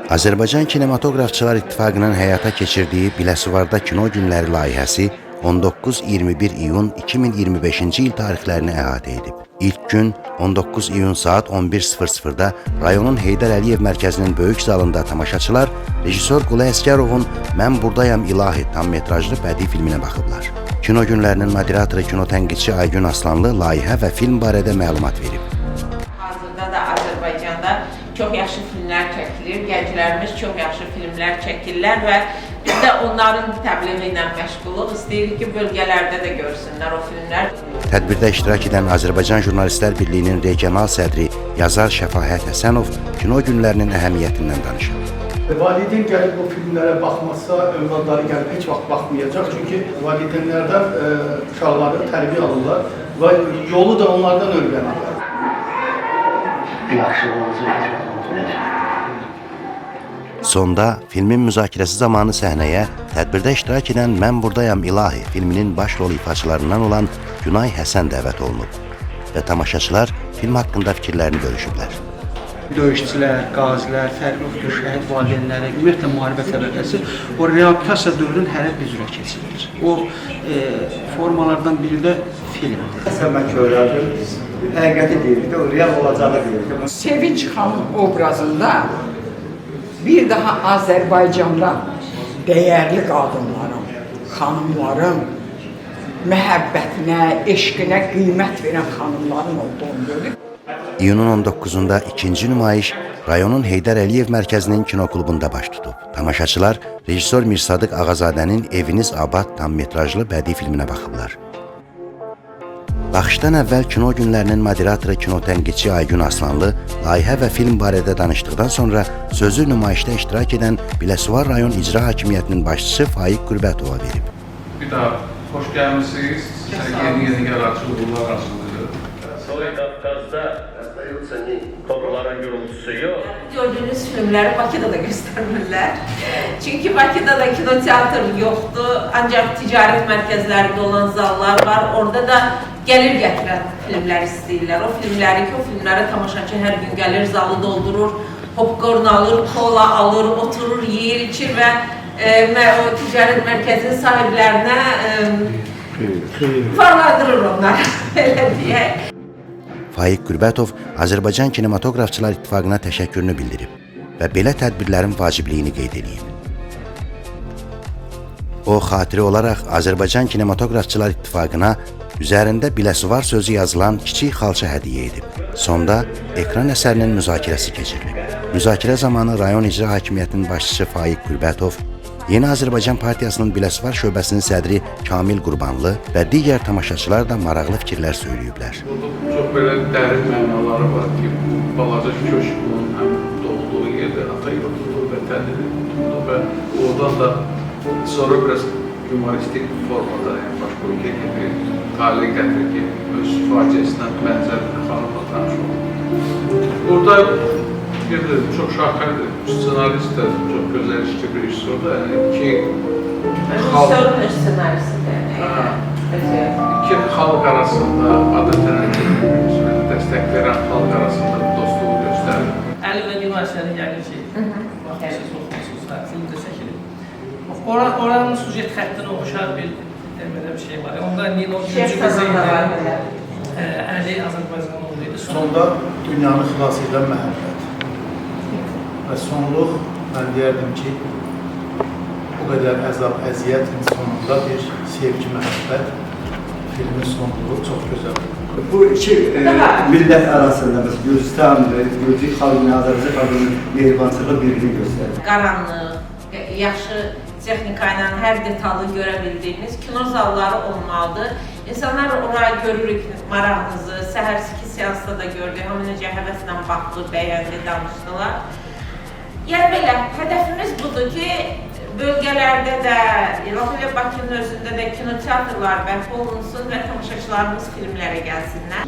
Azərbaycan Kinematografçılar İttifaqının həyata keçirdiyi Biləsuvarda Kino Günləri layihəsi 19-21 iyun 2025-ci il tarixlərini əhatə edib. İlk gün 19 iyun saat 11:00-da rayonun Heydər Əliyev mərkəzinin böyük zalında tamaşaçılar rejissor Qulu Əsgərovun Mən Buradayam İlahi tam metrajlı bədii filminə baxıblar. Kino günlərinin moderatoru kino tənqidçi Aygün Aslanlı layihə və film barədə məlumat verib. Hazırda da Azərbaycanda çox yaxşı filmlər çəkilir, gənclərimiz çox yaxşı filmlər çəkirlər və biz də onların təbliği ilə məşğuluq. İstəyirik ki, bölgələrdə də görsünlər o filmlər. Tədbirdə iştirak edən Azərbaycan Jurnalistlər Birliyinin regional sədri yazar Şəfahət Həsənov kino günlərinin əhəmiyyətindən danışır. Valideyn gəlib bu filmlərə baxmazsa, övladları gəlib heç vaxt baxmayacaq. Çünki valideynlərdən uşaqları tərbiyə alırlar və yolu da onlardan öyrənirlər. Sonda filmin müzakirəsi zamanı səhnəyə tədbirdə iştirak edən Mən Buradayam İlahi filminin baş rol ifaçılarından olan Günay Həsən dəvət olunub və tamaşaçılar film haqqında fikirlərini bölüşüblər. Döyüşçülər, qazilər, fərqli şəhid valideynləri, ümumiyyətlə müharibə təbəqəsi o reabilitasiya dövrünün hər bir üzrə keçirilir. O formalardan biri də filmdir. Mən görərdim, həqiqəti deyirdi, o real olacağı deyirdi. Sevinç xanım obrazında bir daha Azərbaycanda dəyərli qadınların, xanımların məhəbbətinə, eşqinə qiymət verən xanımların olduğunu gördük. İyunun 19-da ikinci nümayiş rayonun Heydər Əliyev mərkəzinin kino klubunda baş tutub. Tamaşaçılar rejissor Mirsadıq Ağazadənin Eviniz Abad tam metrajlı bədii filminə baxıblar. Baxışdan əvvəl kino günlərinin moderatoru kino tənqidçi Aygün Aslanlı layihə və film barədə danışdıqdan sonra sözü nümayişdə iştirak edən Biləsuvar rayon icra hakimiyyətinin başçısı Faiq Qürbətova verib. Bir daha xoş gəlmişsiniz. Yeni yaradıcılıqlar açılır. Soy Qafqazda topların gürültüsü yox. Gördüğünüz filmləri Bakıda da göstərmirlər. Çünki Bakıda da kinoteatr yoxdur, ancaq ticarət mərkəzlərində olan zallar var. Orada da gəlir gətirən filmlər istəyirlər. O filmlərə tamaşaçı hər gün gəlir, zalı doldurur, popcorn alır, kola alır, oturur, yeyir, içir və o ticarət mərkəzinin sahiblərinə varlandırır onlar, elə deyək. Faiq Qürbətov Azərbaycan Kinematografçılar İttifaqına təşəkkürünü bildirib və belə tədbirlərin vacibliyini qeyd edib. O, xatirə olaraq Azərbaycan Kinematografçılar İttifaqına üzərində Biləsuvar sözü yazılan kiçik xalça hədiyyə edib. Sonda ekran əsərinin müzakirəsi keçirilib. Müzakirə zamanı rayon icra hakimiyyətinin başçısı Faiq Qürbətov, Yeni Azərbaycan Partiyasının Biləsuvar şöbəsinin sədri Kamil Qurbanlı və digər tamaşaçılar da maraqlı fikirlər söyləyiblər. Çox belə dərin mənaları var ki, balaca köşkün həm doğduğu yerdə ata yurdudur və tədbir tutuldu və oradan da sonra biraz humoristik formada, yəni başqa ölkə gibi tali gətirir ki, öz faciəsindən bənzər bir xanımla tanış oldu. Burada çox şahkərdir, ssenarist də çox gözəl işçi bir rejissor da, Rejissorun öz ssenarisidir. İki xalq arasında adətən dəstək verən xalq arasında dostluğu göstərir. Əli və Günay əsəri yəqin ki, baxmışsınız, oxumuşsunuz, filmdə çəkilir. Oranın sujet xəttinə oxşar bir şey var. Onda Nino Gülcü qızı idi, Əli Azərbaycan oğlu idi. Sonda dünyanı xilas edən məhəbbət. Və sonluq, mən deyərdim ki, o qədər əzab, əziyyətin sonunda bir sevgi, məhəbbət, filmin sonluğu çox gözəl. Bu iki millət arasında Gürcistan, Gürcü xalqının, Azərbaycan mehribançılığı birliğini göstərir. Qaranlıq, yaxşı texnika ilə hər detalı görə bildiyimiz kino zalları olmalıdır. İnsanlar oraya görürük marağınızı, səhərki seansda da gördük, hamı necə həvəslə baxdı, bəyəndi, danışdılar. Yəni belə, hədəfimiz budur ki, bölgələrdə də, elə Bakının özündə də kinoteatrlar bərpa olunsun və tamaşaçılarımız filmlərə gəlsinlər.